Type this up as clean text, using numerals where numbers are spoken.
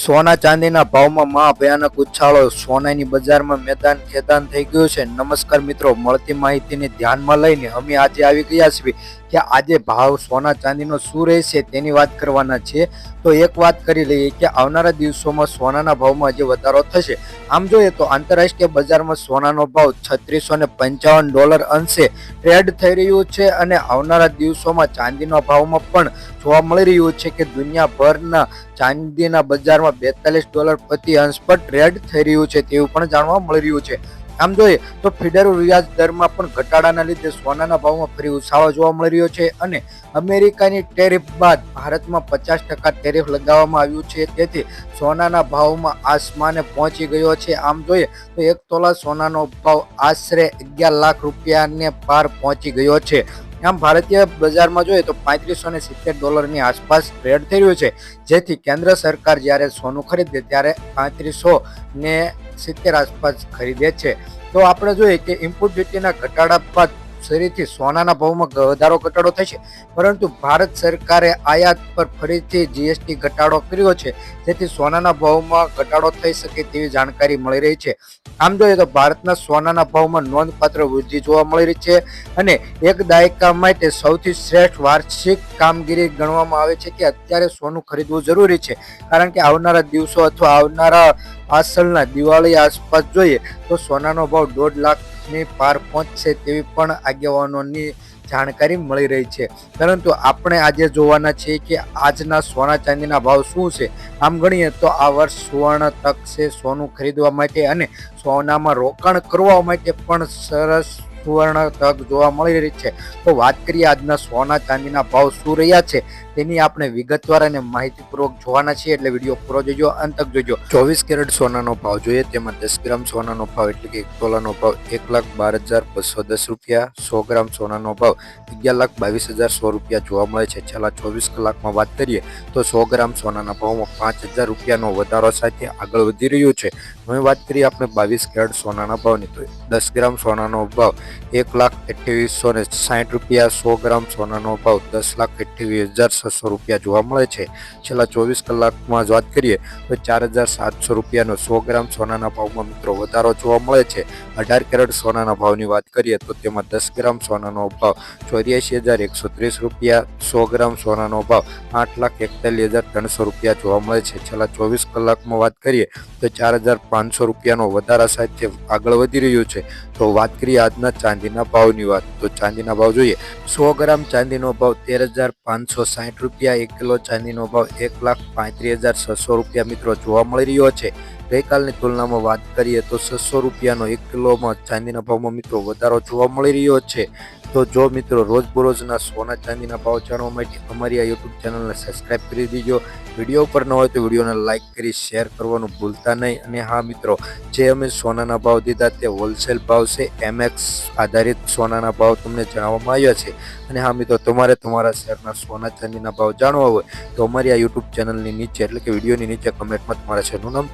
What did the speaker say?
સોના ચાંદીના ભાવમાં ભયાનક ઉછાળો, સોનાની બજારમાં મેદાન ખેદાન થઈ ગયું છે. નમસ્કાર મિત્રો, મળતી માહિતીને ધ્યાનમાં લઈને અમે આજે આવી ગયા છીએ કે આજે ભાવ સોના ચાંદીનો શું રહેશે તેની વાત કરવાના છે. તો એક વાત કરી લઈએ કે આવનારા દિવસોમાં સોનાના ભાવમાં જે વધારો થશે. આમ જોઈએ તો આંતરરાષ્ટ્રીય બજારમાં સોનાનો ભાવ $3655 અંશે ટ્રેડ થઈ રહ્યું છે અને આવનારા દિવસોમાં ચાંદીના ભાવમાં પણ જોવા મળી રહ્યું છે કે દુનિયાભરના ચાંદીના બજારમાં $42 પ્રતિ અંશ પર ટ્રેડ થઈ રહ્યું છે તેવું પણ જાણવા મળી રહ્યું છે. આમ જોઈએ તો ફેડરલ વ્યાજ દરમાં પણ ઘટાડાના લીધે સોનાના ભાવમાં ફરી ઉછાળો જોવા મળી રહ્યો છે અને અમેરિકાની ટેરિફ બાદ ભારતમાં 50% ટેરિફ લગાવવામાં આવ્યું છે, તેથી સોનાના ભાવમાં આસમાને પહોંચી ગયો છે. આમ જોઈએ તો 1 તોલા સોનાનો ભાવ આશરે 11 લાખ રૂપિયાને પાર પહોંચી ગયો છે. આમ ભારતીય બજારમાં જોઈએ તો $3570 ની આસપાસ ટ્રેડ થઈ રહ્યું છે, જેથી કેન્દ્ર સરકાર જ્યારે સોનું ખરીદે ત્યારે 3570 આસપાસ ખરીદે છે. તો આપણે જોઈએ કે ઇમ્પોર્ટ ડ્યુટીના ઘટાડા બાદ ફરીથી સોનાના ભાવમાં વધારો ઘટાડો થશે, પરંતુ ભારત સરકારે આયાત પર ફરીથી જીએસટી ઘટાડો કર્યો છે, જેથી સોનાના ભાવમાં ઘટાડો થઈ શકે તેવી જાણકારી મળી રહી છે. આમ જોઈએ તો ભારતના સોનાના ભાવમાં નોંધપાત્ર વૃદ્ધિ જોવા મળી રહી છે અને એક દાયકા માટે સૌથી શ્રેષ્ઠ વાર્ષિક કામગીરી ગણવામાં આવે છે કે અત્યારે સોનું ખરીદવું જરૂરી છે, કારણ કે આવનારા દિવસો અથવા આવનારા પાછળના દિવાળી આસપાસ જોઈએ તો સોનાનો ભાવ 1.5 લાખની પાર પહોંચશે તેવી પણ આગેવાનોની જાણકારી મળી રહી છે. પરંતુ આપણે આજે જોવાના છીએ કે આજના સોના ચાંદીના ભાવ શું છે. આમ ગણીએ તો આ વર્ષ સુવર્ણ તક છે સોનું ખરીદવા માટે અને સોનામાં રોકાણ કરવા માટે પણ સરસ સુવર્ણ તક જોવા મળી રહી છે. તો વાત કરીએ આજના સોના ચાંદીના ભાવ શું રહ્યા છે તેની આપણે વિગતવાર અને માહિતીપૂર્વક જોવાના છીએ, એટલે વિડીયો પૂરો જોજો, અંત તક જોજો. 24 કેરેટ સોનાનો ભાવ જોઈએ તેમાં 10 ગ્રામ સોનાનો ભાવ એટલે કે 1 તોલાનો ભાવ $1,12,210. 100 ગ્રામ સોનાનો ભાવ $11,22,100 જોવા મળે છે. છેલ્લા 24 કલાકમાં વાત કરીએ તો 100 ગ્રામ સોનાના ભાવમાં $5,000નો વધારો સાથે આગળ વધી રહ્યું છે. હવે વાત કરીએ આપણે 22 કેરેટ સોનાના ભાવની, તો 10 ગ્રામ સોનાનો ભાવ $1,28,60. 100 ગ્રામ સોનાનો ભાવ $10,28,600 જોવા મળે છે. છેલ્લા 24 કલાકમાં વાત કરીએ તો $4,700નો 100 ગ્રામ સોનાના ભાવમાં મિત્રો વધારો જોવા મળે છે. 18 કેરેટ સોનાના ભાવની વાત કરીએ તો તેમાં 10 ગ્રામ સોનાનો ભાવ $84,130. 100 ગ્રામ સોનાનો ભાવ $8,41,300 જોવા મળે છે. છેલ્લા 24 કલાકમાં વાત કરીએ તો $4,500નો વધારા સાથે આગળ વધી રહ્યું છે. તો વાત કરીએ આજના ચાંદીના ભાવની વાત, તો ચાંદીના ભાવ જોઈએ 100 ગ્રામ ચાંદીનો ભાવ $13,560. 1 કિલો ચાંદીનો ભાવ $1,35,600 મિત્રો જોવા મળી રહ્યો છે. ગઈકાલની તુલનામાં વાત કરીએ તો $600નો 1 કિલોમાં ચાંદીના ભાવમાં મિત્રો વધારો જોવા મળી રહ્યો છે. તો જો મિત્રો રોજબરોજના સોના ચાંદીના ભાવ જાણવા માટે અમારી આ યુટ્યુબ ચેનલને સબસ્ક્રાઈબ કરી દીજો. વિડીયો ઉપર ન હોય તો વિડીયોને લાઇક કરી શેર કરવાનું ભૂલતા નહીં. અને હા મિત્રો, જે અમે સોનાના ભાવ દીધા તે હોલસેલ ભાવ છે, એમએક્સ આધારિત સોનાના ભાવ તમને જણાવવામાં આવ્યા છે. અને હા મિત્રો, તમારે તમારા શહેરના સોના ચાંદીના ભાવ જાણવા હોય તો અમારી આ યુટ્યુબ ચેનલની નીચે એટલે કે વિડીયોની નીચે કમેન્ટમાં તમારા શહેરનું નામ